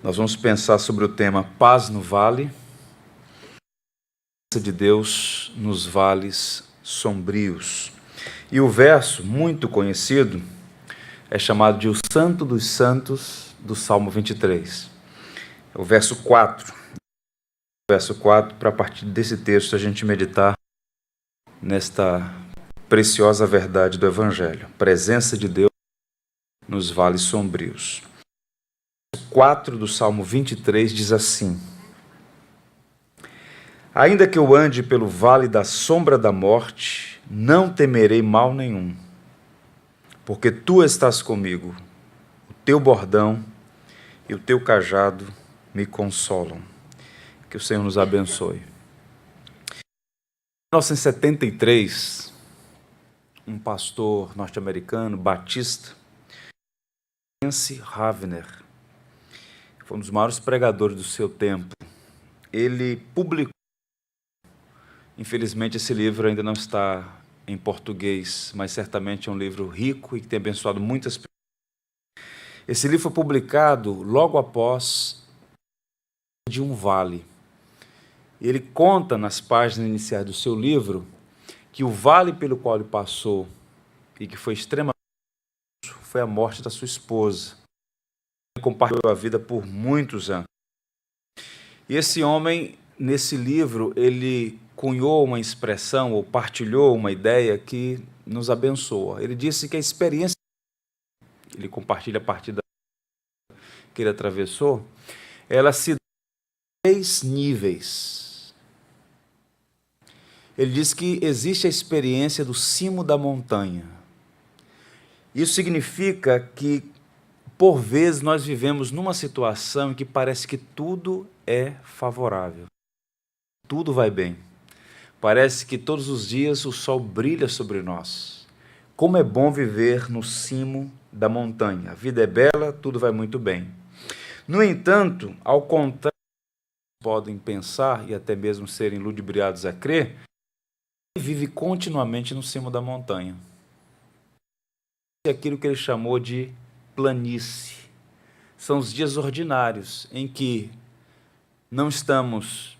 Nós vamos pensar sobre o tema Paz no Vale, a presença de Deus nos vales sombrios. E o verso muito conhecido é chamado de o Santo dos Santos do Salmo 23. É o verso 4. Verso 4, para a partir desse texto a gente meditar nesta preciosa verdade do Evangelho. Presença de Deus nos vales sombrios. 4 do Salmo 23 diz assim: Ainda que eu ande pelo vale da sombra da morte, não temerei mal nenhum, porque tu estás comigo, o teu bordão e o teu cajado me consolam. Que o Senhor nos abençoe. Em 1973, um pastor norte-americano, batista, Nancy Havner, foi um dos maiores pregadores do seu tempo. Ele publicou, infelizmente esse livro ainda não está em português, mas certamente é um livro rico e que tem abençoado muitas pessoas. Esse livro foi publicado logo após de um vale. Ele conta nas páginas iniciais do seu livro que o vale pelo qual ele passou e que foi extremamente foi a morte da sua esposa. Ele compartilhou a vida por muitos anos. E esse homem, nesse livro, ele cunhou uma expressão ou partilhou uma ideia que nos abençoa. Ele disse que a experiência que ele compartilha a partir da que ele atravessou, ela se dá em 3 níveis. Ele diz que existe a experiência do cimo da montanha. Isso significa que, por vezes, nós vivemos numa situação em que parece que tudo é favorável. Tudo vai bem. Parece que todos os dias o sol brilha sobre nós. Como é bom viver no cimo da montanha. A vida é bela, tudo vai muito bem. No entanto, ao contrário, podem pensar e até mesmo serem ludibriados a crer, vive continuamente no cimo da montanha. É aquilo que ele chamou de planície. São os dias ordinários em que não estamos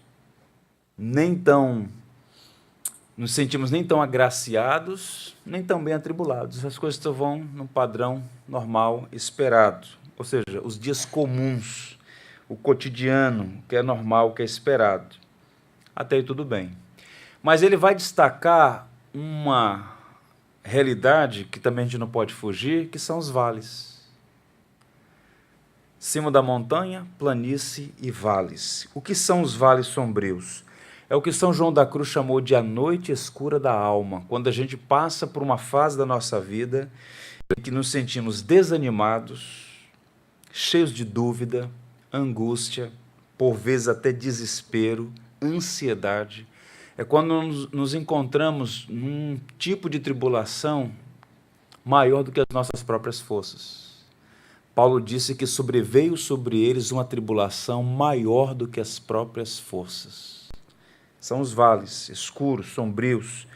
nos sentimos nem tão agraciados, nem tão bem atribulados. As coisas vão no padrão normal, esperado. Ou seja, os dias comuns, o cotidiano, que é normal, que é esperado. Até aí tudo bem. Mas ele vai destacar uma realidade que também a gente não pode fugir, que são os vales. Cima da montanha, planície e vales. O que são os vales sombrios? É o que São João da Cruz chamou de a noite escura da alma, quando a gente passa por uma fase da nossa vida em que nos sentimos desanimados, cheios de dúvida, angústia, por vezes até desespero, ansiedade. É quando nos encontramos num tipo de tribulação maior do que as nossas próprias forças. Paulo disse que sobreveio sobre eles uma tribulação maior do que as próprias forças. São os vales escuros, sombrios.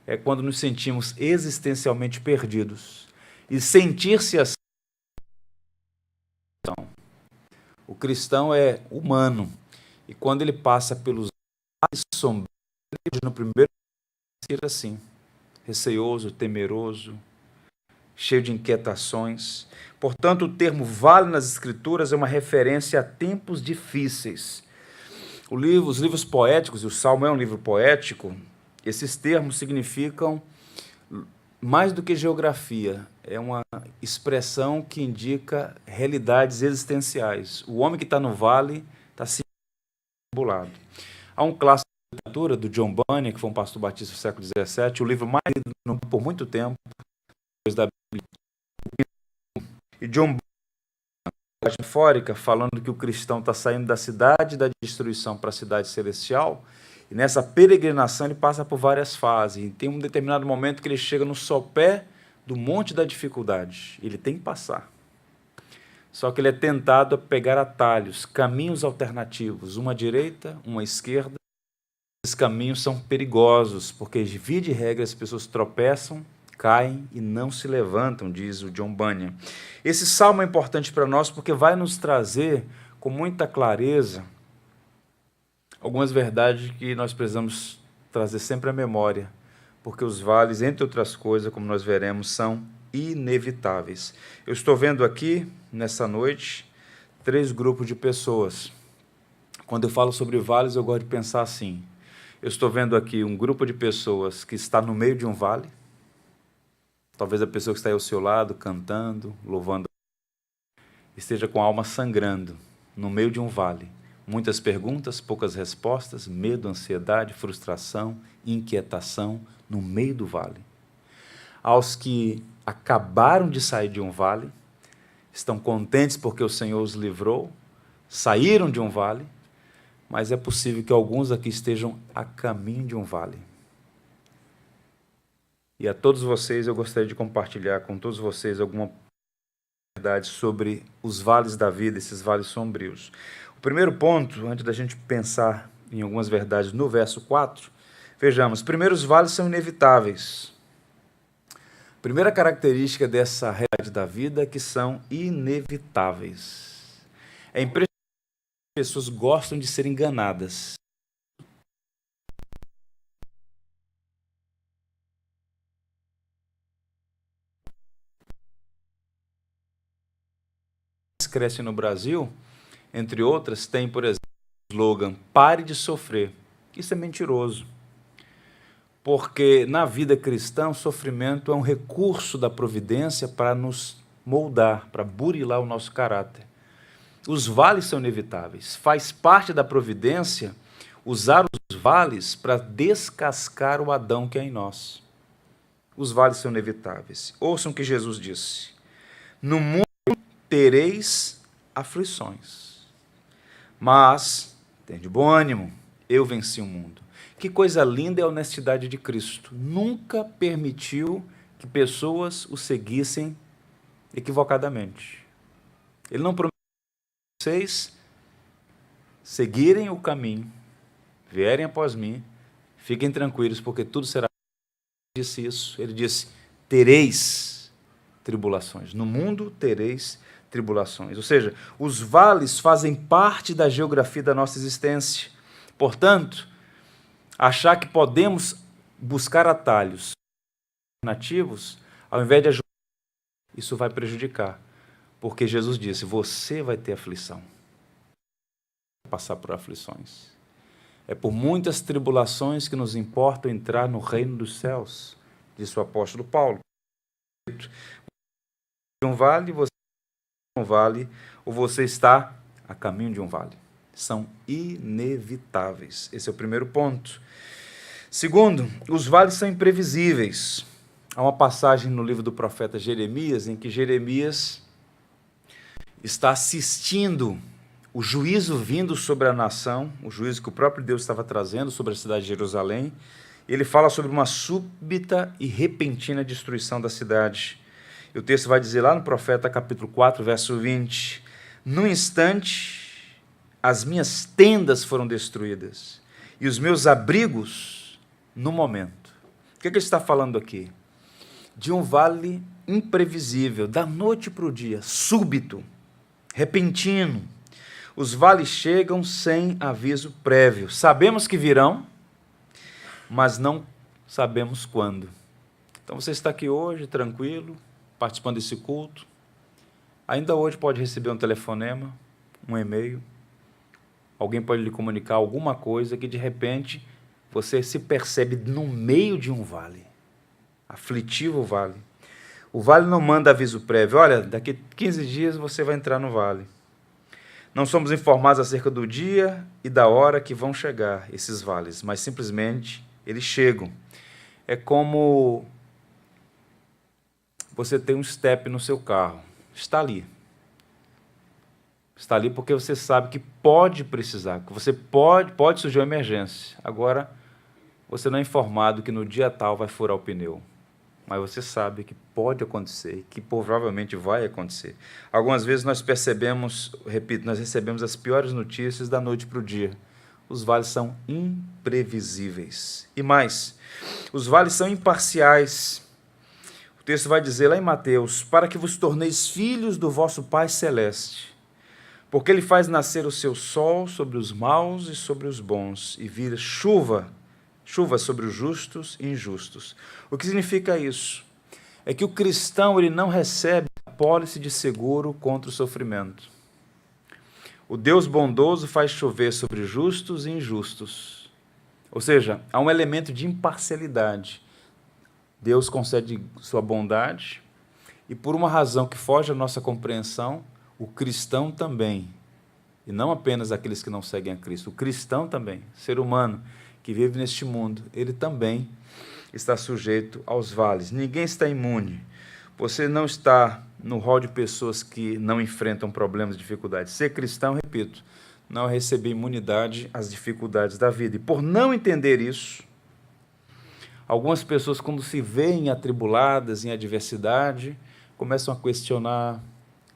É quando nos sentimos existencialmente perdidos. E sentir-se assim. O cristão é humano. E quando ele passa pelos vales sombrios, no primeiro ser assim, receoso, temeroso, cheio de inquietações. Portanto, o termo vale nas Escrituras é uma referência a tempos difíceis. Os livros poéticos, e o Salmo é um livro poético, esses termos significam mais do que geografia, é uma expressão que indica realidades existenciais. O homem que está no vale está se tribulado. Há um clássico literatura do John Bunyan, que foi um pastor batista do século XVII, o livro mais lido por muito tempo, depois da Bíblia. E John Bunyan, metafórica, falando que o cristão está saindo da cidade da destruição para a cidade celestial, e nessa peregrinação ele passa por várias fases, e tem um determinado momento que ele chega no sopé do monte da dificuldade, ele tem que passar. Só que ele é tentado a pegar atalhos, caminhos alternativos, uma à direita, uma à esquerda. Esses caminhos são perigosos, porque, via de regra, as pessoas tropeçam, caem e não se levantam, diz o John Bunyan. Esse salmo é importante para nós porque vai nos trazer com muita clareza algumas verdades que nós precisamos trazer sempre à memória, porque os vales, entre outras coisas, como nós veremos, são inevitáveis. Eu estou vendo aqui, nessa noite, 3 grupos de pessoas. Quando eu falo sobre vales, eu gosto de pensar assim. Eu estou vendo aqui um grupo de pessoas que está no meio de um vale, talvez a pessoa que está aí ao seu lado, cantando, louvando, esteja com a alma sangrando, no meio de um vale. Muitas perguntas, poucas respostas, medo, ansiedade, frustração, inquietação, no meio do vale. Aos que acabaram de sair de um vale, estão contentes porque o Senhor os livrou, saíram de um vale, mas é possível que alguns aqui estejam a caminho de um vale. E a todos vocês, eu gostaria de compartilhar com todos vocês alguma verdade sobre os vales da vida, esses vales sombrios. O primeiro ponto, antes da gente pensar em algumas verdades no verso 4, vejamos, primeiro, os vales são inevitáveis. Primeira característica dessa realidade da vida é que são inevitáveis. É impressionante que as pessoas gostam de ser enganadas. Cresce no Brasil, entre outras, tem, por exemplo, o slogan, pare de sofrer. Isso é mentiroso. Porque na vida cristã, o sofrimento é um recurso da providência para nos moldar, para burilar o nosso caráter. Os vales são inevitáveis. Faz parte da providência usar os vales para descascar o Adão que é em nós. Os vales são inevitáveis. Ouçam o que Jesus disse. No mundo tereis aflições, mas tende bom ânimo, eu venci o mundo. Que coisa linda é a honestidade de Cristo. Nunca permitiu que pessoas o seguissem equivocadamente. Ele não prometeu a vocês seguirem o caminho, vierem após mim, fiquem tranquilos, porque tudo será. Ele disse isso, ele disse, tereis tribulações. No mundo tereis tribulações. Ou seja, os vales fazem parte da geografia da nossa existência. Portanto, achar que podemos buscar atalhos alternativos, ao invés de ajudar, isso vai prejudicar. Porque Jesus disse, você vai ter aflição. Vai passar por aflições. É por muitas tribulações que nos importa entrar no reino dos céus, disse o apóstolo Paulo. Um vale, você está em um vale, ou você está a caminho de um vale. São inevitáveis. Esse é o primeiro ponto. Segundo, os vales são imprevisíveis. Há uma passagem no livro do profeta Jeremias, em que Jeremias está assistindo o juízo vindo sobre a nação, o juízo que o próprio Deus estava trazendo sobre a cidade de Jerusalém. Ele fala sobre uma súbita e repentina destruição da cidade. E o texto vai dizer lá no profeta, capítulo 4, verso 20, no instante, as minhas tendas foram destruídas, e os meus abrigos, no momento. O que ele está falando aqui? De um vale imprevisível, da noite para o dia, súbito, repentino. Os vales chegam sem aviso prévio. Sabemos que virão, mas não sabemos quando. Então você está aqui hoje, tranquilo, participando desse culto. Ainda hoje pode receber um telefonema, um e-mail. Alguém pode lhe comunicar alguma coisa que, de repente, você se percebe no meio de um vale. Aflitivo vale. O vale não manda aviso prévio. Olha, daqui 15 dias você vai entrar no vale. Não somos informados acerca do dia e da hora que vão chegar esses vales, mas simplesmente eles chegam. É como você tem um step no seu carro. Está ali. Está ali porque você sabe que pode precisar, que você pode surgir uma emergência. Agora, você não é informado que no dia tal vai furar o pneu. Mas você sabe que pode acontecer, que provavelmente vai acontecer. Algumas vezes nós percebemos, repito, nós recebemos as piores notícias da noite para o dia. Os vales são imprevisíveis. E mais, os vales são imparciais. O texto vai dizer lá em Mateus, para que vos torneis filhos do vosso Pai Celeste. Porque ele faz nascer o seu sol sobre os maus e sobre os bons, e vira chuva sobre os justos e injustos. O que significa isso? É que o cristão ele não recebe apólice de seguro contra o sofrimento. O Deus bondoso faz chover sobre justos e injustos. Ou seja, há um elemento de imparcialidade. Deus concede sua bondade e, por uma razão que foge à nossa compreensão, o cristão também, e não apenas aqueles que não seguem a Cristo, o cristão também, ser humano que vive neste mundo, ele também está sujeito aos vales. Ninguém está imune. Você não está no rol de pessoas que não enfrentam problemas e dificuldades. Ser cristão, repito, não é receber imunidade às dificuldades da vida. E por não entender isso, algumas pessoas, quando se veem atribuladas em adversidade, começam a questionar,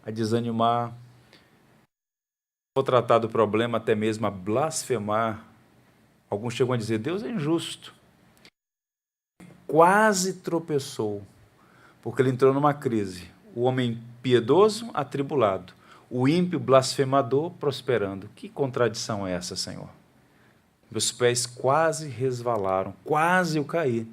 a desanimar, vou tratar do problema, até mesmo a blasfemar. Alguns chegam a dizer, Deus é injusto. Quase tropeçou, porque ele entrou numa crise. O homem piedoso, atribulado. O ímpio, blasfemador, prosperando. Que contradição é essa, Senhor? Meus pés quase resvalaram, quase eu caí,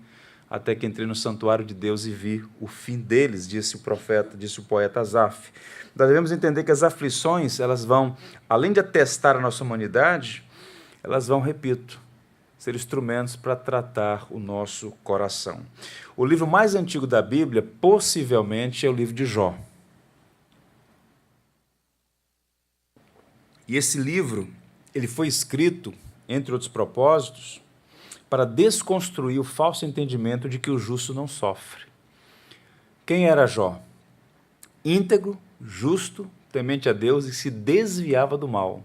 até que entrei no santuário de Deus e vi o fim deles, disse o profeta, disse o poeta Asaf. Nós devemos entender que as aflições, elas vão, além de atestar a nossa humanidade, elas vão, repito, ser instrumentos para tratar o nosso coração. O livro mais antigo da Bíblia, possivelmente, é o livro de Jó. E esse livro, ele foi escrito, entre outros propósitos, para desconstruir o falso entendimento de que o justo não sofre. Quem era Jó? Íntegro, justo, temente a Deus e se desviava do mal.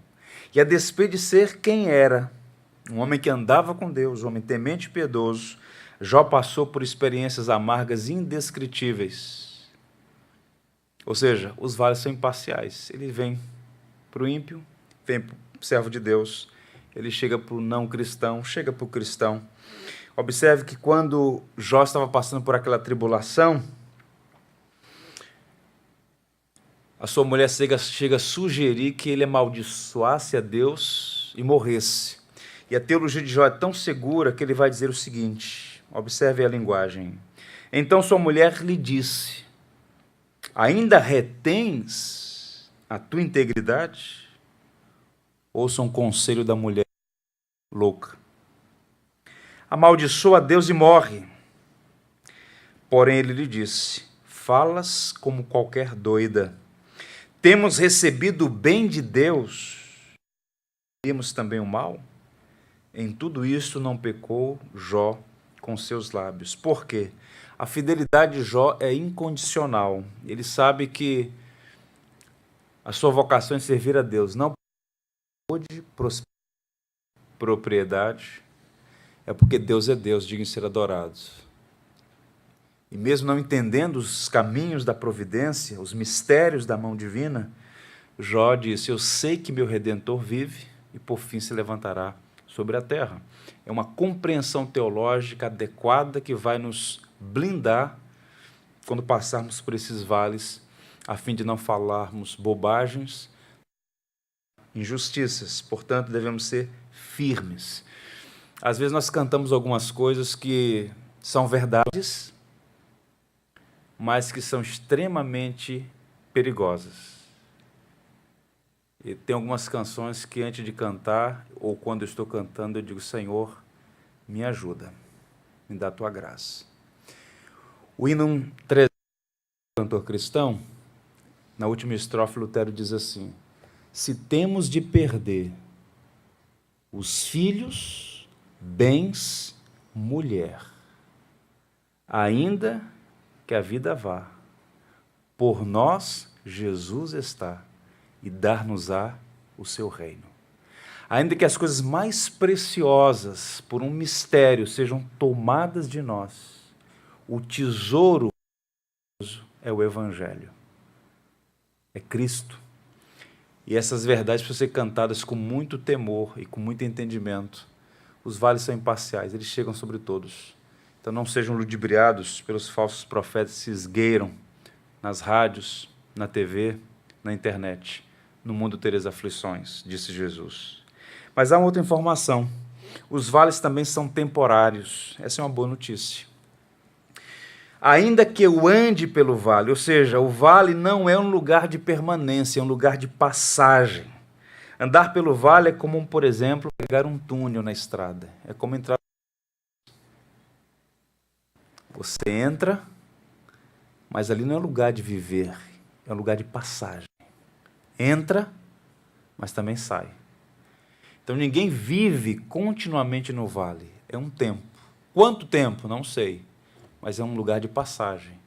E a despeito de ser quem era, um homem que andava com Deus, um homem temente e piedoso, Jó passou por experiências amargas indescritíveis. Ou seja, os vales são imparciais. Ele vem para o ímpio, vem para o servo de Deus, ele chega para o não cristão, chega para o cristão. Observe que quando Jó estava passando por aquela tribulação, a sua mulher chega a sugerir que ele amaldiçoasse a Deus e morresse. E a teologia de Jó é tão segura que ele vai dizer o seguinte, observe a linguagem. Então sua mulher lhe disse, ainda retens a tua integridade? Ouça um conselho da mulher louca. Amaldiçoa a Deus e morre. Porém ele lhe disse, falas como qualquer doida. Temos recebido o bem de Deus, temos também o mal? Em tudo isto não pecou Jó com seus lábios. Por quê? A fidelidade de Jó é incondicional. Ele sabe que a sua vocação é servir a Deus, não de propriedade, é porque Deus é Deus, digno de ser adorado. E mesmo não entendendo os caminhos da providência, os mistérios da mão divina, Jó disse, eu sei que meu Redentor vive e por fim se levantará sobre a terra. É uma compreensão teológica adequada que vai nos blindar quando passarmos por esses vales, a fim de não falarmos bobagens, injustiças. Portanto, devemos ser firmes. Às vezes nós cantamos algumas coisas que são verdades, mas que são extremamente perigosas. E tem algumas canções que antes de cantar, ou quando eu estou cantando, eu digo, Senhor, me ajuda, me dá a tua graça. O hino 13 do cantor cristão, na última estrofe, Lutero diz assim, se temos de perder os filhos, bens, mulher, ainda que a vida vá, por nós Jesus está, e dar-nos-á o seu reino. Ainda que as coisas mais preciosas, por um mistério, sejam tomadas de nós, o tesouro é o Evangelho, é Cristo. E essas verdades precisam ser cantadas com muito temor e com muito entendimento. Os vales são imparciais, eles chegam sobre todos. Então não sejam ludibriados pelos falsos profetas que se esgueiram nas rádios, na TV, na internet. no mundo tereis aflições, disse Jesus. Mas há uma outra informação. Os vales também são temporários. Essa é uma boa notícia. Ainda que eu ande pelo vale, ou seja, o vale não é um lugar de permanência, é um lugar de passagem. Andar pelo vale é como, por exemplo, pegar um túnel na estrada. É como entrar. Você entra, mas ali não é lugar de viver, é um lugar de passagem. Entra, mas também sai. Então ninguém vive continuamente no vale. É um tempo. Quanto tempo? Não sei. Mas é um lugar de passagem.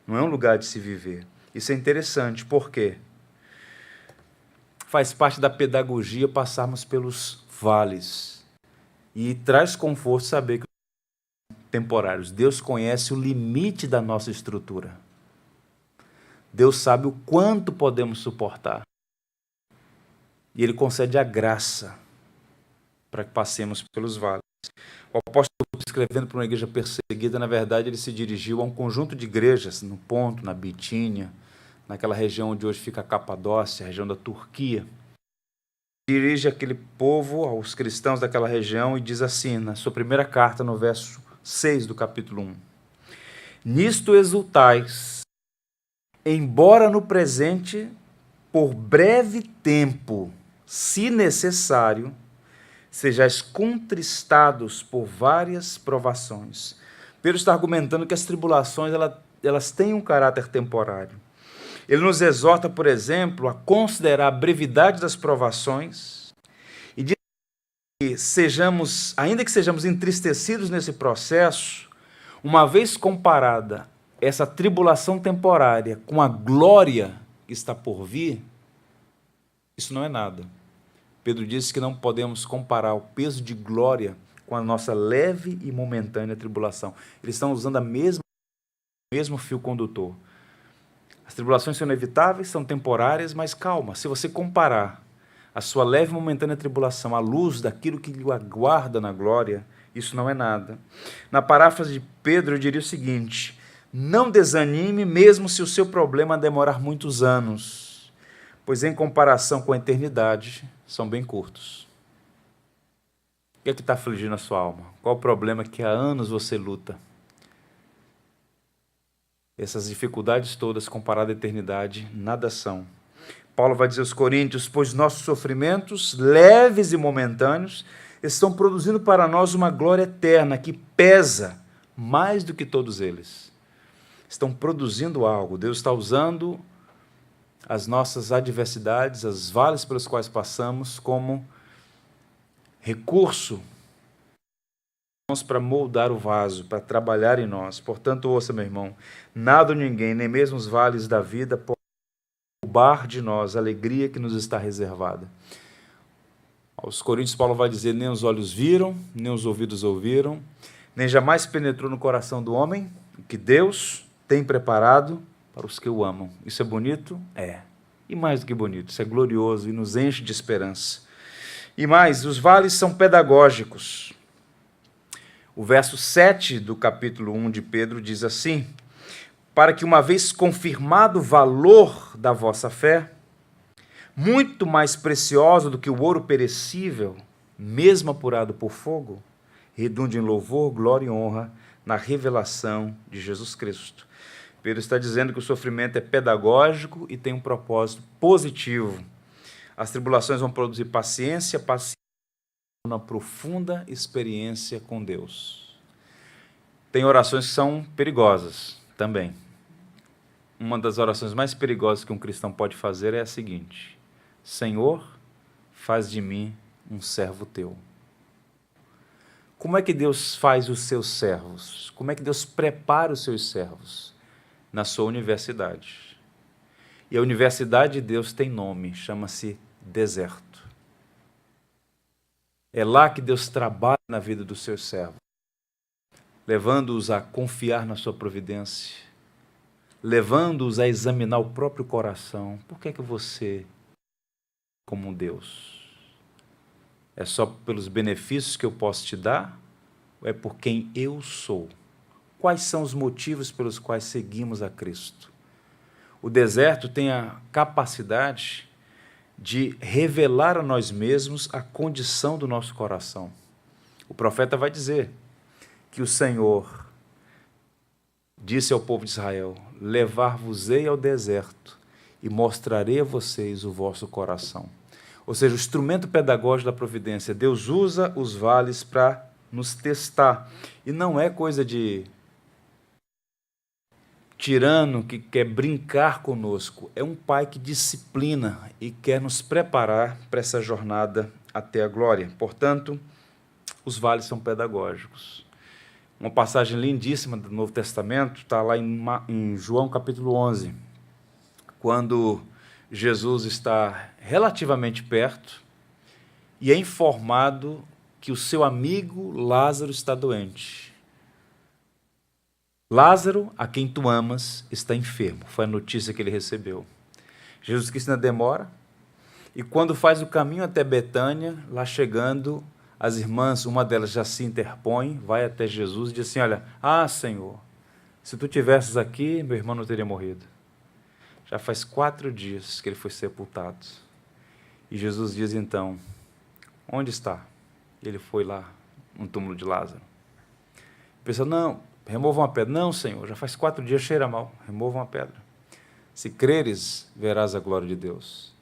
Não é um lugar de se viver. Isso é interessante. Por quê? Faz parte da pedagogia passarmos pelos vales. E traz conforto saber que são temporários. Deus conhece o limite da nossa estrutura. Deus sabe o quanto podemos suportar. E Ele concede a graça para que passemos pelos vales. O apóstolo, escrevendo para uma igreja perseguida, na verdade, ele se dirigiu a um conjunto de igrejas, no Ponto, na Bitínia, naquela região onde hoje fica a Capadócia, a região da Turquia. Dirige aquele povo, aos cristãos daquela região, e diz assim, na sua primeira carta, no verso 6 do capítulo 1. Nisto exultais, embora no presente, por breve tempo, se necessário, sejais contristados por várias provações. Pedro está argumentando que as tribulações elas têm um caráter temporário. Ele nos exorta, por exemplo, a considerar a brevidade das provações e diz que ainda que sejamos entristecidos nesse processo, uma vez comparada essa tribulação temporária com a glória que está por vir, isso não é nada. Pedro disse que não podemos comparar o peso de glória com a nossa leve e momentânea tribulação. Eles estão usando o mesmo fio condutor. As tribulações são inevitáveis, são temporárias, mas calma, se você comparar a sua leve e momentânea tribulação à luz daquilo que lhe aguarda na glória, isso não é nada. Na paráfrase de Pedro, eu diria o seguinte: não desanime mesmo se o seu problema demorar muitos anos, pois em comparação com a eternidade, são bem curtos. O que é que está afligindo a sua alma? Qual o problema que há anos você luta? Essas dificuldades todas, comparadas à eternidade, nada são. Paulo vai dizer aos Coríntios, pois nossos sofrimentos, leves e momentâneos, estão produzindo para nós uma glória eterna que pesa mais do que todos eles. Estão produzindo algo. Deus está usando as nossas adversidades, as vales pelos quais passamos, como recurso para moldar o vaso, para trabalhar em nós. Portanto, ouça, meu irmão, nada ou ninguém, nem mesmo os vales da vida, podem roubar de nós a alegria que nos está reservada. Aos Coríntios, Paulo vai dizer, nem os olhos viram, nem os ouvidos ouviram, nem jamais penetrou no coração do homem o que Deus tem preparado para os que o amam. Isso é bonito? É. E mais do que bonito, isso é glorioso e nos enche de esperança. E mais, os vales são pedagógicos. O verso 7 do capítulo 1 de Pedro diz assim, para que uma vez confirmado o valor da vossa fé, muito mais preciosa do que o ouro perecível, mesmo apurado por fogo, redunde em louvor, glória e honra na revelação de Jesus Cristo. Pedro está dizendo que o sofrimento é pedagógico e tem um propósito positivo. As tribulações vão produzir paciência, uma profunda experiência com Deus. Tem orações que são perigosas também. Uma das orações mais perigosas que um cristão pode fazer é a seguinte: Senhor, faz de mim um servo teu. Como é que Deus faz os seus servos? Como é que Deus prepara os seus servos? Na sua universidade. E a universidade de Deus tem nome, chama-se deserto. É lá que Deus trabalha na vida dos seus servos, levando-os a confiar na sua providência, levando-os a examinar o próprio coração. Por que é que você, como um Deus, é só pelos benefícios que eu posso te dar? Ou é por quem eu sou? Quais são os motivos pelos quais seguimos a Cristo? O deserto tem a capacidade de revelar a nós mesmos a condição do nosso coração. O profeta vai dizer que o Senhor disse ao povo de Israel: levar-vos-ei ao deserto e mostrarei a vocês o vosso coração. Ou seja, o instrumento pedagógico da providência. Deus usa os vales para nos testar. E não é coisa de tirano que quer brincar conosco. É um pai que disciplina e quer nos preparar para essa jornada até a glória. Portanto, os vales são pedagógicos. Uma passagem lindíssima do Novo Testamento está lá em João capítulo 11, quando Jesus está relativamente perto e é informado que o seu amigo Lázaro está doente. Lázaro, a quem tu amas, está enfermo. Foi a notícia que ele recebeu. Jesus Cristo ainda demora, e quando faz o caminho até Betânia, lá chegando, as irmãs, uma delas já se interpõe, vai até Jesus e diz assim: olha, Senhor, se tu tivesses aqui, meu irmão não teria morrido. Já faz 4 dias que ele foi sepultado. E Jesus diz então: onde está? Ele foi lá, no túmulo de Lázaro. A pessoa: não, remova uma pedra. Não, Senhor, já faz 4 dias, cheira mal, remova uma pedra. Se creres, verás a glória de Deus.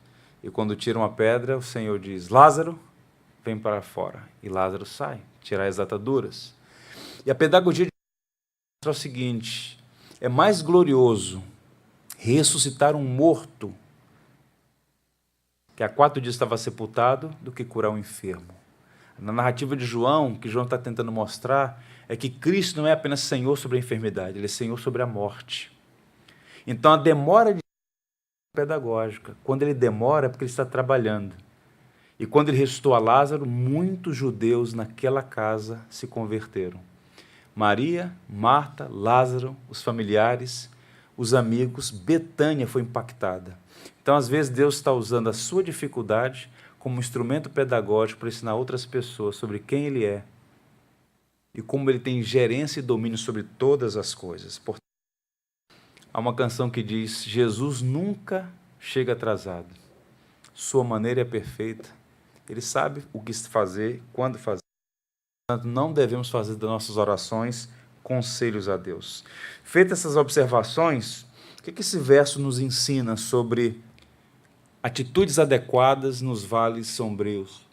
E quando tira uma pedra, o Senhor diz: Lázaro, vem para fora. E Lázaro sai, tira as ataduras. E a pedagogia de Deus é o seguinte: é mais glorioso ressuscitar um morto que há 4 dias estava sepultado do que curar um enfermo. Na narrativa de João, que João está tentando mostrar, é que Cristo não é apenas Senhor sobre a enfermidade, Ele é Senhor sobre a morte. Então a demora de pedagógica. Quando Ele demora é porque Ele está trabalhando. E quando Ele ressuscitou a Lázaro, muitos judeus naquela casa se converteram. Maria, Marta, Lázaro, os familiares, os amigos, Betânia foi impactada. Então, às vezes, Deus está usando a sua dificuldade como instrumento pedagógico para ensinar outras pessoas sobre quem Ele é e como Ele tem gerência e domínio sobre todas as coisas. Portanto, há uma canção que diz: Jesus nunca chega atrasado. Sua maneira é perfeita. Ele sabe o que fazer, quando fazer. Portanto, não devemos fazer das nossas orações conselhos a Deus. Feitas essas observações, o que esse verso nos ensina sobre atitudes adequadas nos vales sombrios,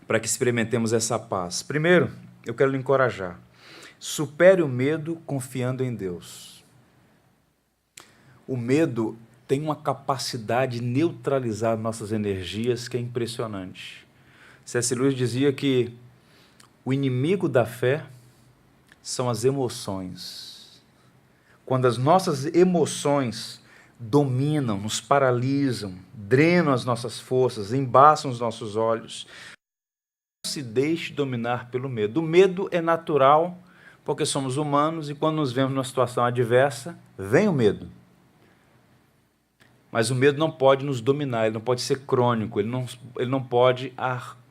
para que experimentemos essa paz? Primeiro, eu quero lhe encorajar: supere o medo confiando em Deus. O medo tem uma capacidade de neutralizar nossas energias que é impressionante. C.S. Lewis dizia que o inimigo da fé são as emoções. Quando as nossas emoções dominam, nos paralisam, drenam as nossas forças, embaçam os nossos olhos, não se deixe dominar pelo medo. O medo é natural, porque somos humanos e quando nos vemos numa situação adversa, vem o medo. Mas o medo não pode nos dominar, ele não pode ser crônico, ele não pode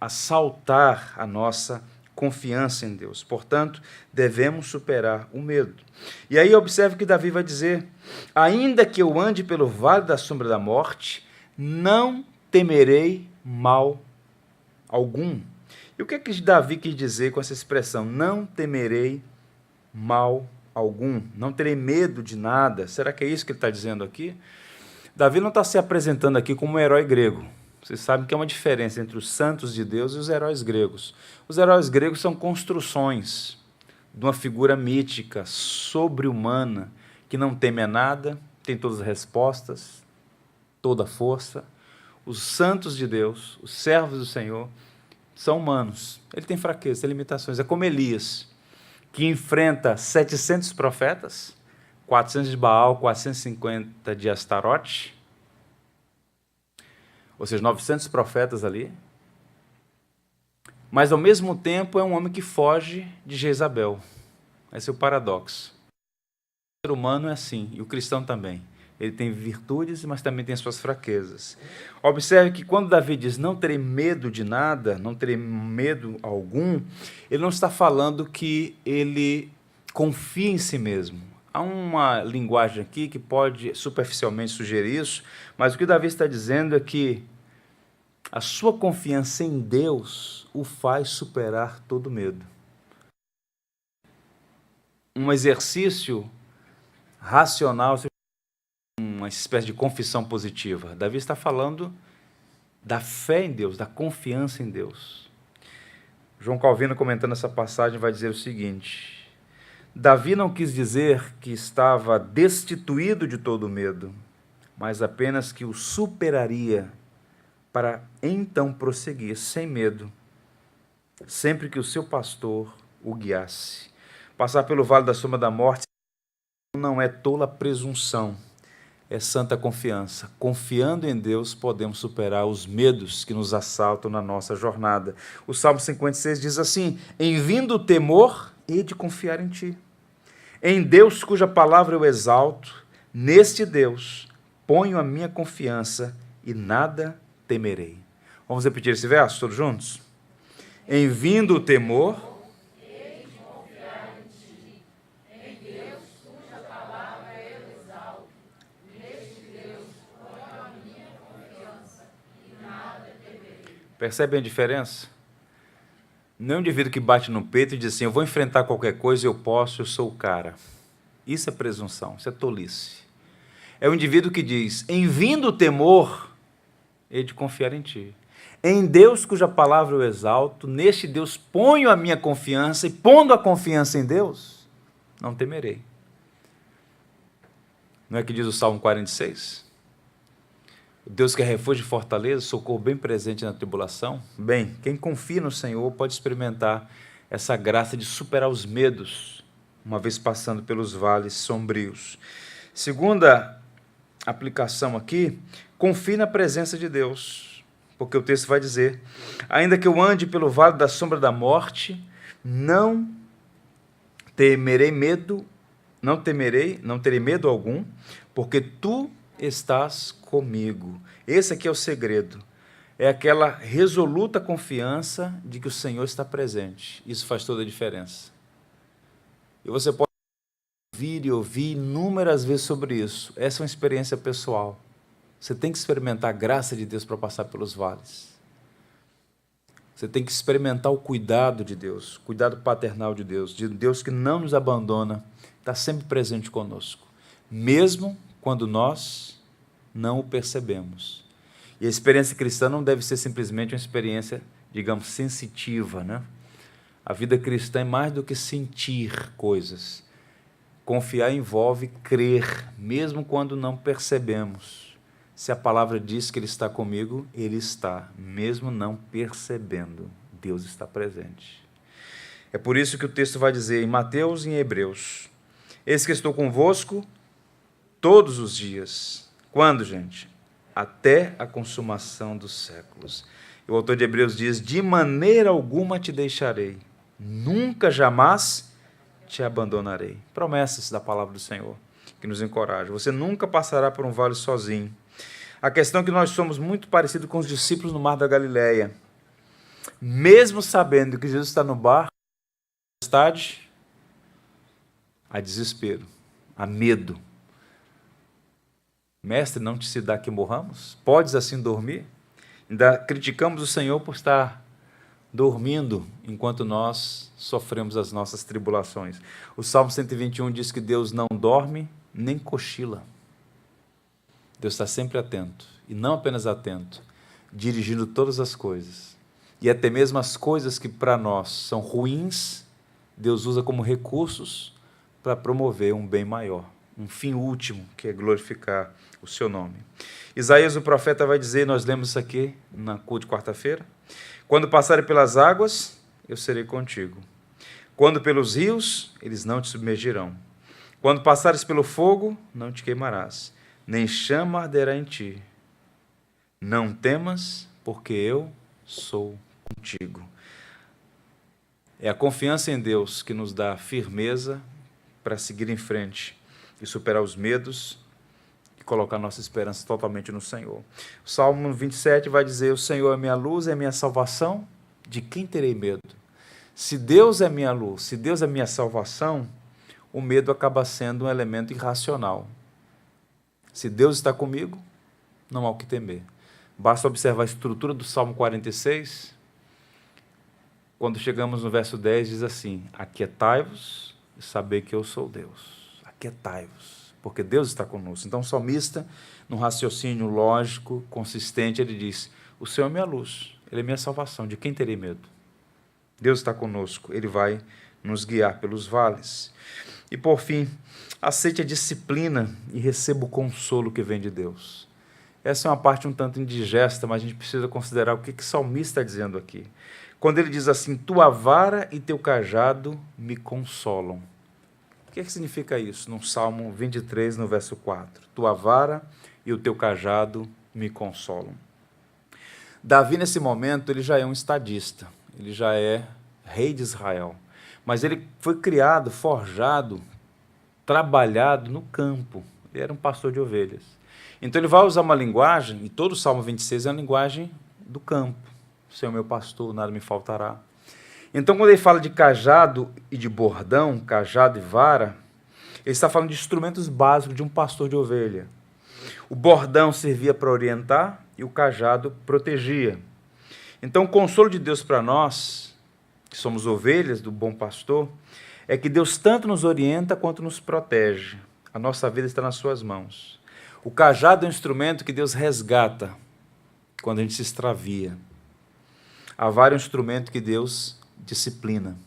assaltar a nossa confiança em Deus. Portanto, devemos superar o medo. E aí observe que Davi vai dizer: ainda que eu ande pelo vale da sombra da morte, não temerei mal algum. E o que é que Davi quis dizer com essa expressão? Não temerei mal algum, não terei medo de nada. Será que é isso que ele está dizendo aqui? Davi não está se apresentando aqui como um herói grego. Vocês sabem que há uma diferença entre os santos de Deus e os heróis gregos. Os heróis gregos são construções de uma figura mítica, sobre-humana, que não teme a nada, tem todas as respostas, toda a força. Os santos de Deus, os servos do Senhor, são humanos. Ele tem fraquezas, tem limitações. É como Elias, que enfrenta 700 profetas, 400 de Baal, 450 de Astarote, ou seja, 900 profetas ali, mas ao mesmo tempo é um homem que foge de Jezabel. Esse é o paradoxo. O ser humano é assim, e o cristão também. Ele tem virtudes, mas também tem suas fraquezas. Observe que quando Davi diz não terei medo de nada, não terei medo algum, ele não está falando que ele confia em si mesmo. Há uma linguagem aqui que pode superficialmente sugerir isso, mas o que Davi está dizendo é que a sua confiança em Deus o faz superar todo medo. Um exercício racional, uma espécie de confissão positiva. Davi está falando da fé em Deus, da confiança em Deus. João Calvino, comentando essa passagem, vai dizer o seguinte: Davi não quis dizer que estava destituído de todo medo, mas apenas que o superaria para então prosseguir sem medo, sempre que o seu pastor o guiasse. Passar pelo vale da sombra da morte não é tola presunção, é santa confiança. Confiando em Deus, podemos superar os medos que nos assaltam na nossa jornada. O Salmo 56 diz assim: em vindo o temor, hei de confiar em ti. Em Deus, cuja palavra eu exalto, neste Deus ponho a minha confiança e nada temerei. Vamos repetir esse verso todos juntos? Em vindo o temor, hei de confiar em ti. Em Deus, cuja palavra eu exalto, neste Deus ponho a minha confiança e nada temerei. Percebem a diferença? Não é um indivíduo que bate no peito e diz assim: eu vou enfrentar qualquer coisa, eu posso, eu sou o cara. Isso é presunção, isso é tolice. É um indivíduo que diz: em vindo o temor, hei de confiar em ti. Em Deus, cuja palavra eu exalto, neste Deus ponho a minha confiança, e pondo a confiança em Deus, não temerei. Não é que diz o Salmo 46? O Deus que é refúgio e fortaleza, socorro bem presente na tribulação. Bem, quem confia no Senhor pode experimentar essa graça de superar os medos, uma vez passando pelos vales sombrios. Segunda aplicação aqui, confie na presença de Deus, porque o texto vai dizer: ainda que eu ande pelo vale da sombra da morte, não terei medo algum, porque tu estás comigo. Esse aqui é o segredo. É aquela resoluta confiança de que o Senhor está presente. Isso faz toda a diferença. E você pode ouvir e ouvir inúmeras vezes sobre isso. Essa é uma experiência pessoal. Você tem que experimentar a graça de Deus para passar pelos vales. Você tem que experimentar o cuidado de Deus, o cuidado paternal de Deus que não nos abandona, está sempre presente conosco, mesmo quando nós não o percebemos. E a experiência cristã não deve ser simplesmente uma experiência, digamos, sensitiva, né? A vida cristã é mais do que sentir coisas. Confiar envolve crer, mesmo quando não percebemos. Se a palavra diz que Ele está comigo, Ele está, mesmo não percebendo. Deus está presente. É por isso que o texto vai dizer em Mateus e em Hebreus: eis que estou convosco todos os dias. Quando, gente? Até a consumação dos séculos. E o autor de Hebreus diz: de maneira alguma te deixarei, nunca jamais te abandonarei. Promessas da palavra do Senhor que nos encorajam. Você nunca passará por um vale sozinho. A questão é que nós somos muito parecidos com os discípulos no mar da Galileia. Mesmo sabendo que Jesus está no barco, há desespero, há medo. Mestre, não te se dá que morramos? Podes assim dormir? Ainda criticamos o Senhor por estar dormindo enquanto nós sofremos as nossas tribulações. O Salmo 121 diz que Deus não dorme nem cochila. Deus está sempre atento, e não apenas atento, dirigindo todas as coisas. E até mesmo as coisas que para nós são ruins, Deus usa como recursos para promover um bem maior, um fim último, que é glorificar o seu nome. Isaías, o profeta, vai dizer, nós lemos isso aqui na culto de quarta-feira: quando passarem pelas águas, eu serei contigo. Quando pelos rios, eles não te submergirão. Quando passares pelo fogo, não te queimarás, nem chama arderá em ti. Não temas, porque eu sou contigo. É a confiança em Deus que nos dá firmeza para seguir em frente e superar os medos e colocar nossa esperança totalmente no Senhor. O Salmo 27 vai dizer: o Senhor é minha luz, é minha salvação, de quem terei medo? Se Deus é minha luz, se Deus é minha salvação, o medo acaba sendo um elemento irracional. Se Deus está comigo, não há o que temer. Basta observar a estrutura do Salmo 46. Quando chegamos no verso 10, diz assim: aquietai-vos e saber que eu sou Deus. Aquietai-vos, porque Deus está conosco. Então o salmista, num raciocínio lógico, consistente, ele diz: o Senhor é minha luz, Ele é minha salvação, de quem terei medo? Deus está conosco, Ele vai nos guiar pelos vales. E por fim, aceite a disciplina e receba o consolo que vem de Deus. Essa é uma parte um tanto indigesta, mas a gente precisa considerar o que o salmista está dizendo aqui. Quando ele diz assim: tua vara e teu cajado me consolam. O que significa isso? No Salmo 23, no verso 4. Tua vara e o teu cajado me consolam. Davi, nesse momento, ele já é um estadista, ele já é rei de Israel, mas ele foi criado, forjado, trabalhado no campo, ele era um pastor de ovelhas. Então ele vai usar uma linguagem, e todo o Salmo 26 é a linguagem do campo. O Senhor é meu pastor, nada me faltará. Então quando ele fala de cajado e de bordão, cajado e vara, ele está falando de instrumentos básicos de um pastor de ovelha. O bordão servia para orientar e o cajado protegia. Então o consolo de Deus para nós, que somos ovelhas do bom pastor, é que Deus tanto nos orienta quanto nos protege. A nossa vida está nas suas mãos. O cajado é um instrumento que Deus resgata quando a gente se extravia. A vara é um instrumento que Deus disciplina.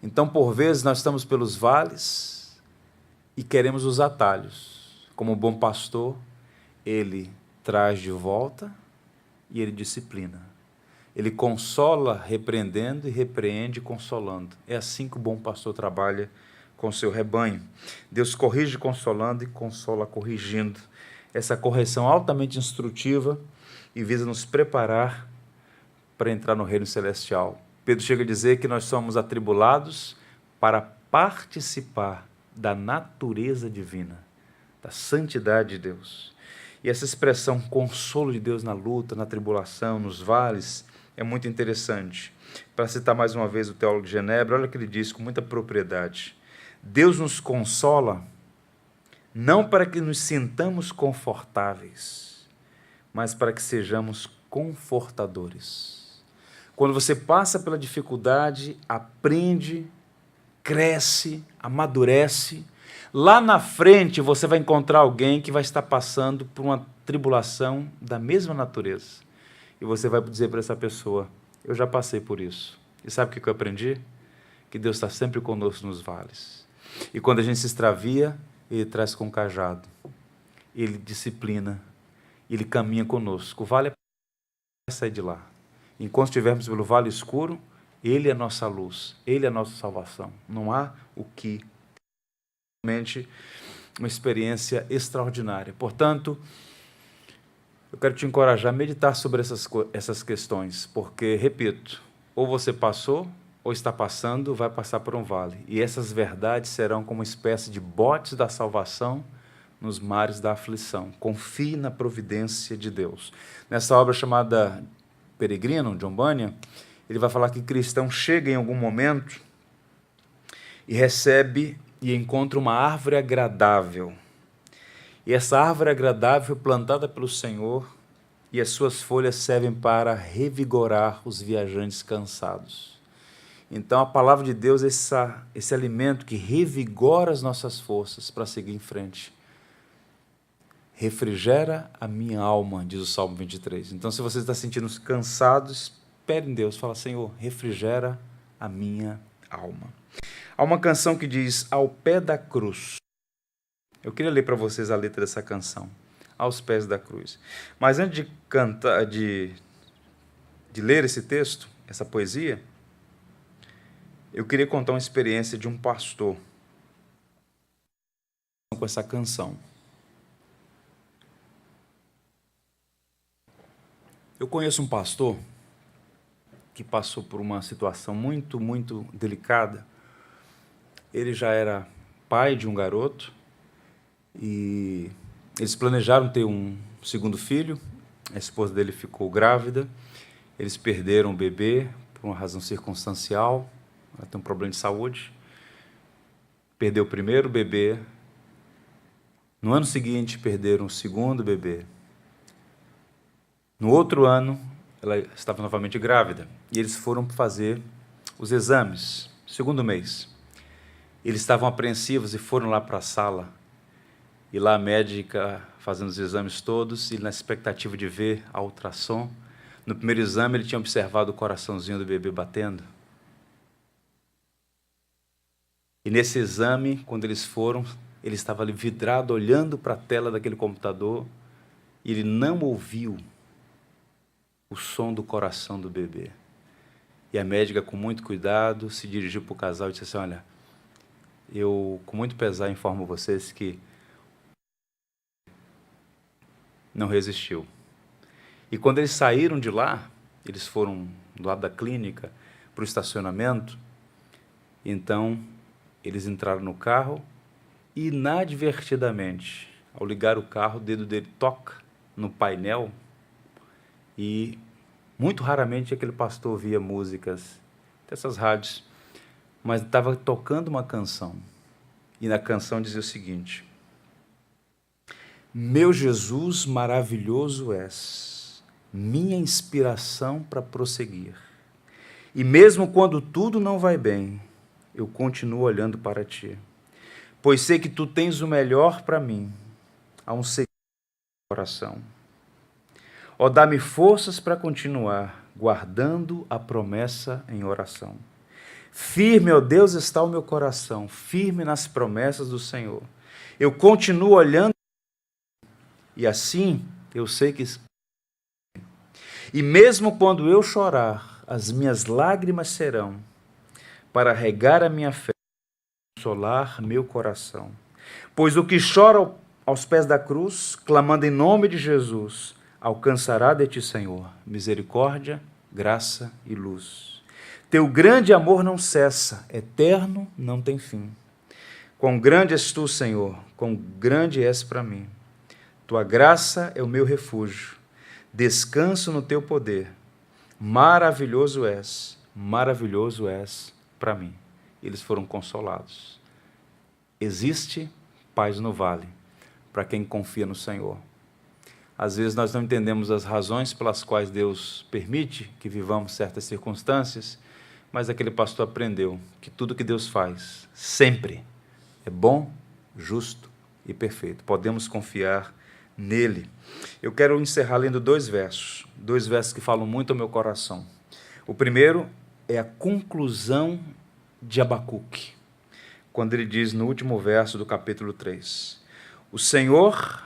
Então, por vezes, nós estamos pelos vales e queremos os atalhos. Como bom pastor, ele traz de volta e ele disciplina. Ele consola repreendendo e repreende consolando. É assim que o bom pastor trabalha com o seu rebanho. Deus corrige consolando e consola corrigindo. Essa correção altamente instrutiva e visa nos preparar para entrar no reino celestial. Pedro chega a dizer que nós somos atribulados para participar da natureza divina, da santidade de Deus. E essa expressão consolo de Deus na luta, na tribulação, nos vales, é muito interessante. Para citar mais uma vez o teólogo de Genebra, olha o que ele diz com muita propriedade. Deus nos consola não para que nos sintamos confortáveis, mas para que sejamos confortadores. Quando você passa pela dificuldade, aprende, cresce, amadurece, lá na frente você vai encontrar alguém que vai estar passando por uma tribulação da mesma natureza. E você vai dizer para essa pessoa: eu já passei por isso. E sabe o que eu aprendi? Que Deus está sempre conosco nos vales. E quando a gente se extravia, Ele traz com o cajado. Ele disciplina. Ele caminha conosco. O vale é para sair de lá. Enquanto estivermos pelo vale escuro, Ele é a nossa luz. Ele é a nossa salvação. Não há o que. Realmente uma experiência extraordinária. Portanto, eu quero te encorajar a meditar sobre essas questões, porque, repito, ou você passou, ou está passando, vai passar por um vale. E essas verdades serão como uma espécie de botes da salvação nos mares da aflição. Confie na providência de Deus. Nessa obra chamada Peregrino, John Bunyan, ele vai falar que cristão chega em algum momento e recebe e encontra uma árvore agradável. E essa árvore agradável foi plantada pelo Senhor e as suas folhas servem para revigorar os viajantes cansados. Então a palavra de Deus é esse alimento que revigora as nossas forças para seguir em frente. Refrigera a minha alma, diz o Salmo 23. Então se você está sentindo cansado, espere em Deus, fala: Senhor, refrigera a minha alma. Há uma canção que diz: ao pé da cruz. Eu queria ler para vocês a letra dessa canção, aos pés da cruz. Mas antes de cantar, de ler esse texto, essa poesia, eu queria contar uma experiência de um pastor com essa canção. Eu conheço um pastor que passou por uma situação muito, muito delicada. Ele já era pai de um garoto e eles planejaram ter um segundo filho. A esposa dele ficou grávida, eles perderam o bebê por uma razão circunstancial, ela tem um problema de saúde. perdeu o primeiro bebê. No ano seguinte, perderam o segundo bebê. No outro ano, ela estava novamente grávida. E eles foram fazer os exames, segundo mês. Eles estavam apreensivos e foram lá para a sala. E lá a médica fazendo os exames todos, e na expectativa de ver a ultrassom. No primeiro exame, ele tinha observado o coraçãozinho do bebê batendo. E nesse exame, quando eles foram, ele estava ali vidrado, olhando para a tela daquele computador, e ele não ouviu o som do coração do bebê. E a médica, com muito cuidado, se dirigiu para o casal e disse assim: olha, eu, com muito pesar, informo vocês que não resistiu. E quando eles saíram de lá, eles foram do lado da clínica para o estacionamento, então eles entraram no carro e, inadvertidamente, ao ligar o carro, o dedo dele toca no painel e, muito raramente, aquele pastor ouvia músicas dessas rádios, mas estava tocando uma canção. E na canção dizia o seguinte: meu Jesus maravilhoso és, minha inspiração para prosseguir. E mesmo quando tudo não vai bem, eu continuo olhando para ti, pois sei que tu tens o melhor para mim, há um segredo no coração. Ó, dá-me forças para continuar, guardando a promessa em oração. Firme, ó Deus, está o meu coração, firme nas promessas do Senhor. Eu continuo olhando, e assim eu sei que... E mesmo quando eu chorar, as minhas lágrimas serão para regar a minha fé, consolar meu coração. Pois o que chora aos pés da cruz, clamando em nome de Jesus, alcançará de ti, Senhor, misericórdia, graça e luz. Teu grande amor não cessa, eterno, não tem fim. Quão grande és tu, Senhor, quão grande és para mim. Tua graça é o meu refúgio, descanso no teu poder. Maravilhoso és para mim. Eles foram consolados. Existe paz no vale para quem confia no Senhor. Às vezes nós não entendemos as razões pelas quais Deus permite que vivamos certas circunstâncias, mas aquele pastor aprendeu que tudo que Deus faz, sempre, é bom, justo e perfeito. Podemos confiar nele. Eu quero encerrar lendo dois versos que falam muito ao meu coração. O primeiro é a conclusão de Abacuque, quando ele diz no último verso do capítulo 3, o Senhor,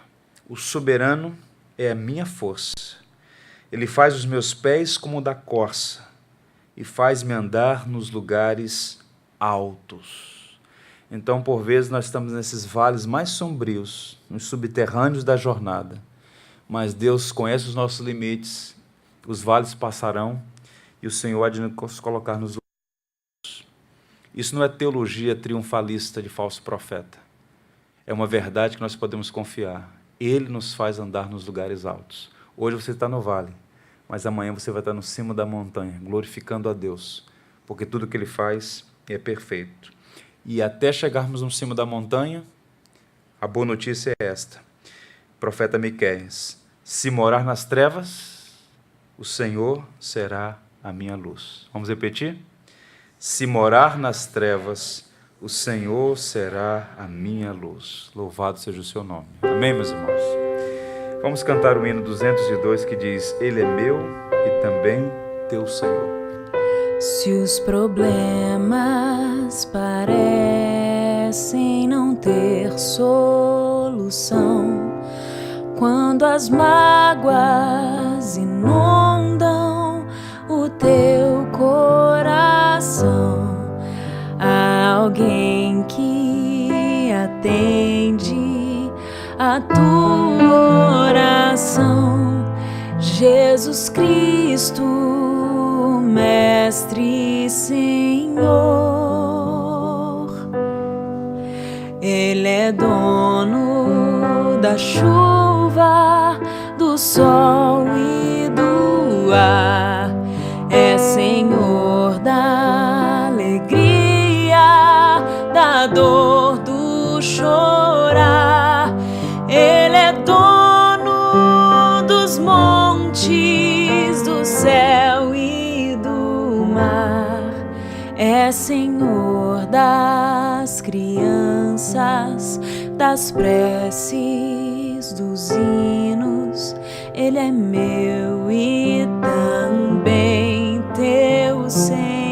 o soberano, é a minha força. Ele faz os meus pés como o da corça e faz-me andar nos lugares altos. Então, por vezes, nós estamos nesses vales mais sombrios, nos subterrâneos da jornada, mas Deus conhece os nossos limites, os vales passarão e o Senhor há de nos colocar nos lugares altos. Isso não é teologia triunfalista de falso profeta. É uma verdade que nós podemos confiar. Ele nos faz andar nos lugares altos. Hoje você está no vale, mas amanhã você vai estar no cimo da montanha, glorificando a Deus, porque tudo que Ele faz é perfeito. E até chegarmos no cimo da montanha, a boa notícia é esta. Profeta Miqueias: se morar nas trevas, o Senhor será a minha luz. Vamos repetir? Se morar nas trevas, o Senhor será a minha luz. Louvado seja o seu nome. Amém, meus irmãos? Vamos cantar o hino 202 que diz: Ele é meu e também teu Senhor. Se os problemas parecem não ter solução, quando as mágoas inundam o teu coração, há alguém que atende a tua oração. Jesus Cristo, Mestre e Senhor, Ele é dono da chuva, do sol e do ar, é Senhor da alegria, da dor chorar. Ele é dono dos montes, do céu e do mar. É Senhor das crianças, das preces, dos hinos. Ele é meu e também teu Senhor.